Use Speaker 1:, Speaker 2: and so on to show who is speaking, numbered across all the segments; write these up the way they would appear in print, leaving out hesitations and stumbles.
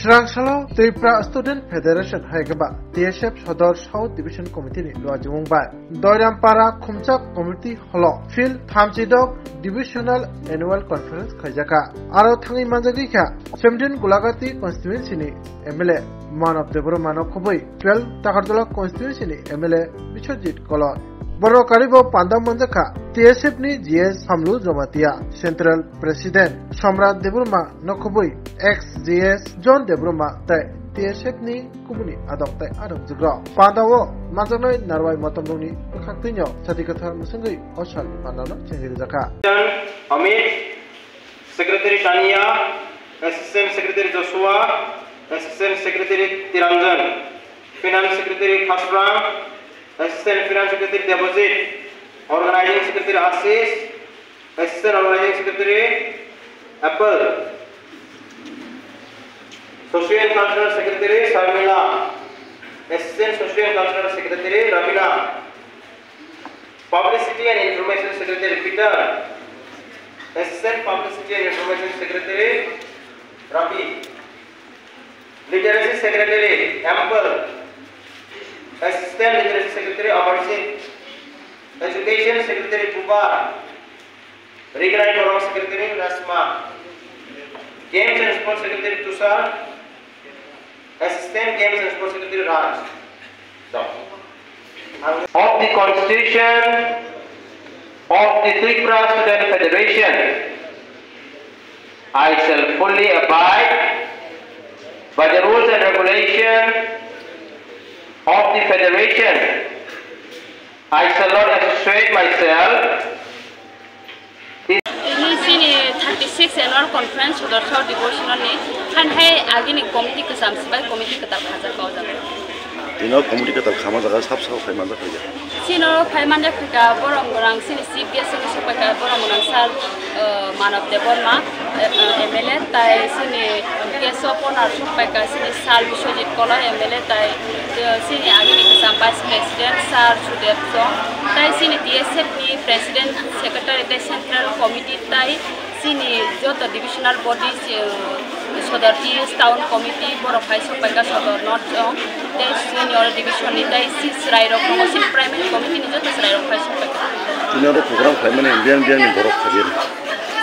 Speaker 1: Srangsalo Tripura Student Federation Haigaba TSF Sodor South Division Committee ni Luajumungbai Doirampara Khumchak Committee Holo Phil Thamchidok Divisional Annual Conference Khajaka Aro Thangi Manjagika 17 Gulagati Constituency ni MLA Manab Debro Manok Khoboi 12 Takardola Constituency ni MLA Bichojit Kolot Boro Karibo Panda Manjaka TSF ni GS Hamlu Jomatia Central President Samrat Debruma Nokhoboi ex-GS John Debruma Tai TSF ni Kumuni Adok Tai Adok Jugro Pandawo Manjanoi Narwai Motomruni Khaktinyo Satikatha Musangui Osal Pandano Chengiri Jaka
Speaker 2: Amit Secretary Tania Assistant Secretary Joshua Assistant Secretary Tiranjan Finance Secretary Khasram Assistant Finance Secretary Deposit Organizing Secretary Assis Assistant Organizing Secretary Apple Social and Cultural Secretary Sarmila Assistant Social and Cultural Secretary Ramila Publicity and Information Secretary Peter Assistant Publicity and Information Secretary Ravi Literacy Secretary Ample Assistant Literacy Secretary Amarjit Education Secretary Pubar Regional Forum Secretary Rasma Games and Sports Secretary Tushar Assistant Games and Sports Secretary Raj of the Constitution of the Tripura Student Federation I shall fully abide by the rules and regulations of the Federation. I shall not associate myself.
Speaker 3: Ini 36 annual conference Sodor South devotional ni kan hai agini committee ke samsbai committee ke taraf hajar kau jaga.
Speaker 4: Ino committee ke taraf kama jaga sab sab faiman jaga kerja.
Speaker 3: Sino faiman jaga kerja borong borang sini chief guest sini supaya kerja borong borang sal Manav Deborma MLA tai sini guest opener supaya kerja sini sal Biswajit Kola MLA tai sini agini ke sampai president sal Sudepso tai sini TSF ni president secretary tai central committee tai sini joto divisional bodies Sodor East Town Committee Board of High Supaya Sodor North Zone tai senior division ni tai Serai Rock Promotion Primary Committee ni joto Serai Rock High Supaya
Speaker 4: senior program family Indian ni borok khadir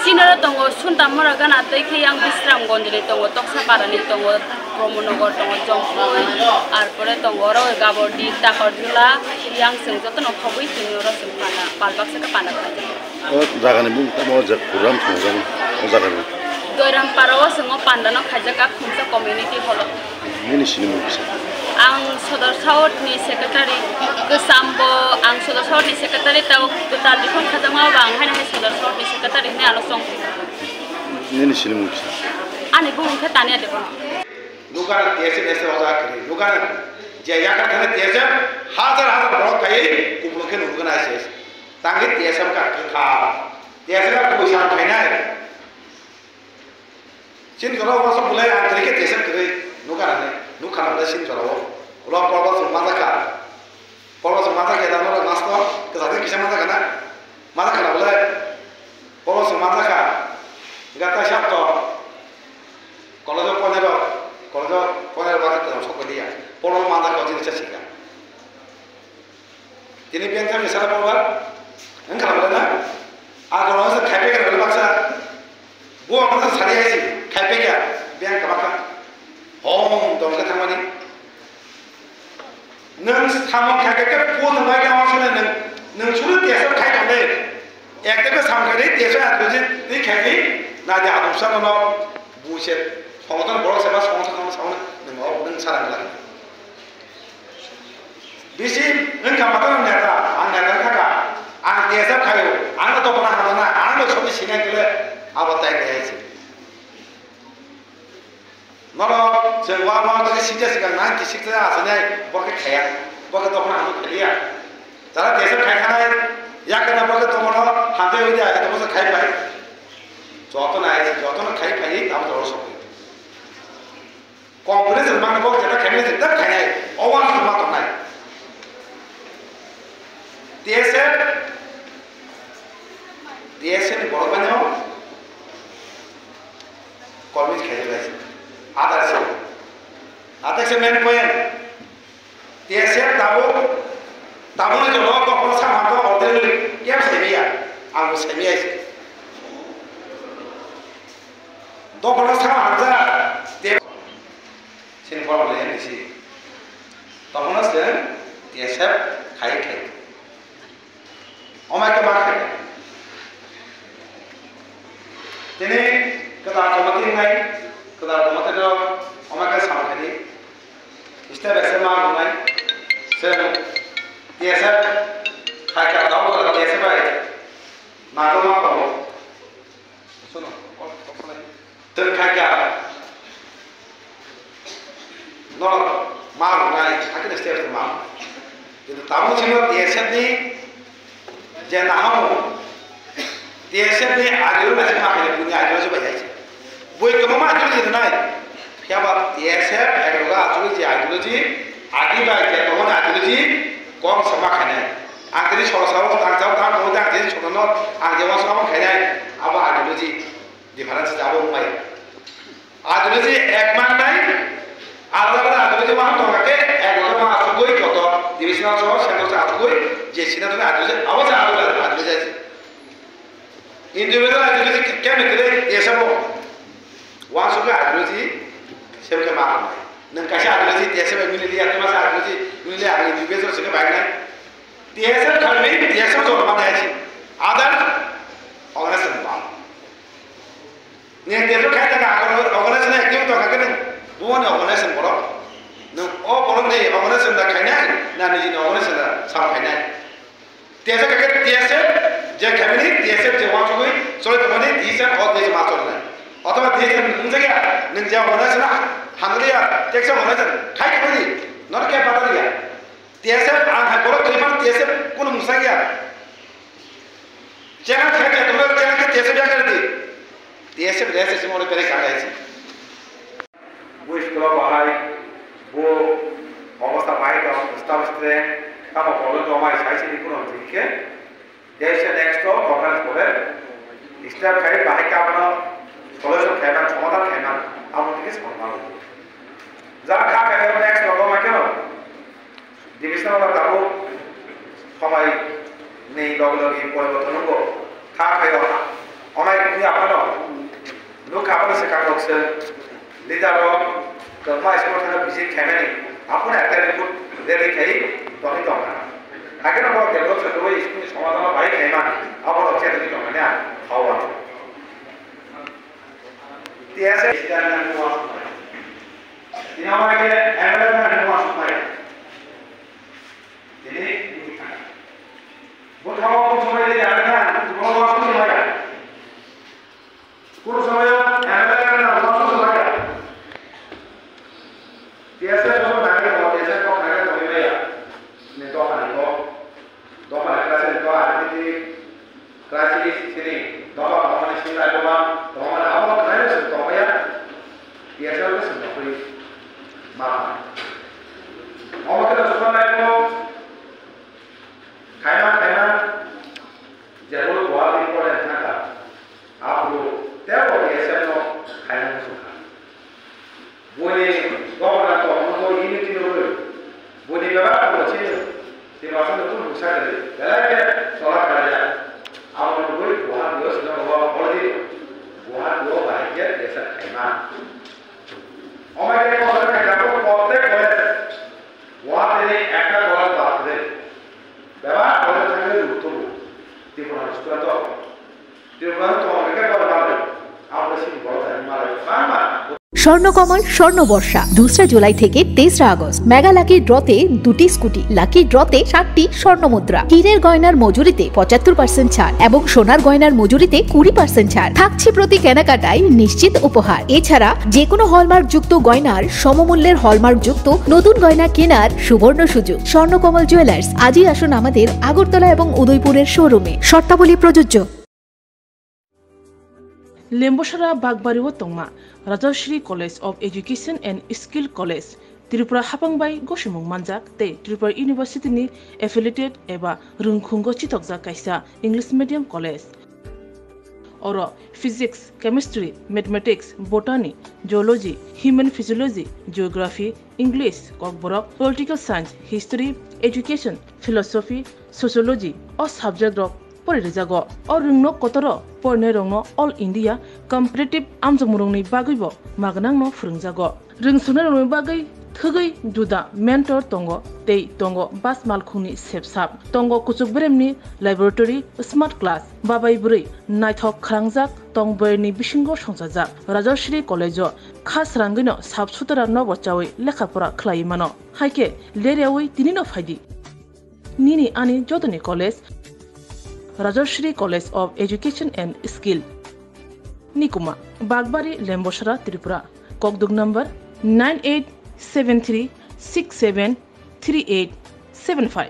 Speaker 3: senior tongo suntamora gana tai ke yang Bisram Gonjali tongo Toksa Parani tongo Promonogor tongo Jongpoi arpore tongo ro Gabodi Takordula yang sengjoto no khobui senior ro sempana palbak se ka pana khaje
Speaker 4: jaga ni bung tamo jak program thongjan jaga ni
Speaker 3: Doirampara sengo pandano khajaka khumsa community holo
Speaker 4: mini sinimu bisa
Speaker 3: ang Sodor South ni secretary ke sambo ang Sodor South ni secretary tau total dikon khajama bang hana Sodor South ni secretary ni alosong
Speaker 4: mini sinimu bisa
Speaker 3: ani bung kha tania de bon
Speaker 2: lugar tese tese hoja kare lugar jaya ka thane tese hazar borok kai kubloke organize tangi tese ka kha tese ka kuisa khaina sin jolo waso bulai antri ke tese kare lugar ne lugar da sin jolo ulo porba sumata ka da no nasto ke sate kisa mata kana mata kana bulai porba sumata ka gata shapto kolojo ponero bata ke soko dia porba mata ka jini chasika jini pianta misala porba engkala bulai agalo se khaipe ke baksa bo amata sari aisi khaipe ke biang ka baka hom dong ka thamani nang thamon khaipe ke po thama ke awasone nang chulu tesa khai thande ekta ke samkhare tesa adoji ni khaipe na de adoption no buset সংগঠন বড় সেবা সংগঠন সামনে নং সারাং লাগে BC নং কামাতা নেতা আং নেতা থাকা আং দেশা খায়ো আং তো বনা হানা আং তো সবই সিনা গেলে আবাতাই গেছে নর জেওয়া মা তো সিজা সিগা 96 আসনে বকে খায়া বকে তো বনা হানো খালিয়া যারা দেশা খায় খায় ইয়াকেনা বকে তো বনা হাতে হইতে আগে তো বসে খাই পাই যত না খাই পাই তাও তো সব Conference mang bok jata khamne se tak khane awan ma to nai DSN bor banyo college khale lai adar se Atek se men poin. TSF tabu ni jolo ko ko sa ma ko order kem se ya. Ang se mi ai. Do ko sa ma ja te sin ko le ni si. তখন আছে TSF খাই অমাকে বা খাই তিনি কেদার কমাতে নাই কেদার কমাতে তো অমাকে সামখানি স্টেপ এসে মা নাই সে TSF খাই কা দাও TSF আই না তো মা পাবো শুনো তো খাই কা no mal ngai akhirnya setiap mal itu tamu sih TSF ni jangan hamu TSF ni adil masih makan punya adil juga ya sih boy kamu mah adil itu nai siapa TSF juga adil sih adil sih adil baik ya kamu adil sih kau sama kena angkiri soal tangkap kamu angkiri soal angkiri sama kena apa adil sih di mana sih jauh mai adil sih ekman nai আলাদা আদরে যে মাহ তোকে একবার মা আসুগই কত divisional সহ centre আসুগই যে সিনা তুমি আদরে আওয়াজ আদরে যাচ্ছে ইন্ডিভিজুয়াল আদরে কেমন করে এসব ওয়ান সুকে আদরে জি সেবকে মা নং কাছে আদরে জি দেশে মিলে লিয়া তুমি মাসে আদরে জি মিলে আগে ইন্ডিভিজুয়াল সুকে বাইক নাই টিএসএফ খালমি টিএসএফ জোর মানে আছে আদার অর্গানাইজেশন বা নিয়ে দেশে খাইতে অর্গানাইজেশন একদম তো কাকে bukan organisasi borok, oh borok ni organisasi dah kaya ni, nani ni organisasi dah sama kaya ni. Tiada kakek tiada, jadi kami ni tiada je wang cakui, soalnya kami ni tiada oh tiada masuk ni. Atau tiada mungkin ya, nengjaya organisasi lah, hangria, tiada organisasi, kaya kami ni, nak kaya pada dia. Tiada, angkat borok terima tiada, kunu musa ya. Jangan kaya tu borok jangan kaya tiada biar kerja. Tiada biasa semua orang pergi kaya sih. Bu sekolah bahai, bu অবস্থা বাইরে স্টাফে কামা বলো জমায় সাইছে নিকুন ঠিক দেশে next conference করে staff খাই বাহাই কামনা সলিউশন খাইনা সমাধান খাইনা আমার থেকে সমাধান যা খা খাই নেক্সট লগমা কেন ডিভিশনাল তাবো সবাই নেই লগলগি পরিবর্তন হবো খা খাই অনেক কি আপনার লোক আপনার সে কাজ করছে লিডারক কর্মা স্কুল ভিজিট খেমেনি আপনার একটা রিপোর্ট রেডি খাই তখন তো না আগে না বড় ডেভেলপ করতে ওই স্কুল সমাধান ভাই খাইমা আবার হচ্ছে যদি তো মানে খাওয়া টিএসএ ইস্টারন নোয়াস তিনি আমাকে এমএলএ নোয়াস পাই তিনি বোঝাও কোন সময় যদি আগে না বড় নোয়াস কোন হয় কোন সময় এমএলএ না নোয়াস হয় TSF itu nanti kalau TSF kok nanti kau ini ya, ini doa kelas itu ada di kelas ini sini, doa kamu di sini ada apa nanti sudah ya, TSF itu sudah free, mahal. Awak kita sudah naik lo, kaya, jadi lo buat itu ada naga, aku tahu TSF itu kaya suka, boleh doa Budi bapa kalau cina, di masa itu pun bisa jadi. Jadi solat kerja, awal dulu buat dia sudah bawa polisi, buat dia bahagia desa kaiman. Orang yang kalau kerja pun kotek kolet, buat ini ekor kolet bahagia. Bapa kolet sangat lutu, di mana sekolah tu mereka kalau bahagia, apa sih buat dari malam, mana?
Speaker 5: Swarnakamal স্বর্ণবর্ষা 2 July থেকে 23 August mega lucky ড্রতে 2টি scooty lucky ড্রতে 7টি স্বর্ণমুদ্রা হীরের গয়নার মজুরিতে 75% ছাড় এবং সোনার গয়নার মজুরিতে 20% ছাড় থাকছে প্রতি কেনাকাটায় নিশ্চিত উপহার এছাড়া যে কোনো হলমার্ক যুক্ত গয়নার সমমূল্যের হলমার্ক যুক্ত নতুন গয়না কেনার সুবর্ণ সুযোগ স্বর্ণকমল জুয়েলার্স আজই আসুন আমাদের আগরতলা এবং উদয়পুরের শোরুমে শর্তাবলী প্রযোজ্য
Speaker 6: Lembosara Bagbariwo Tongma Rajashri College of Education and Skill College Tripura Hapangbai Goshimung Manjak te Tripura University ni affiliated eba Rungkhungo Chitokja kaisa English Medium College oro physics, chemistry, mathematics, botany, geology, human physiology, geography, English, kokborok, political science, history, education, philosophy, sociology o subject rok porijago o rungno kotoro porne rongno all India competitive amjamurungni bagaibo magnangno phurungjago rungsuna rongni bagai thugui juda mentor tongo tei tongo bas malkhungni sepsap tongo kuchuk bremni laboratory smart class babai buri naithok khrangjak tongboyni bisingo songjajak Rajashri College o khas rangino sabsutara nobo chawi lekhapora khlai mano haike leriawi tinino phaidi nini ani jodoni college Rajashri College of Education and Skill Nikuma Bagbari Lembosara Tripura Kokdug number 9873673875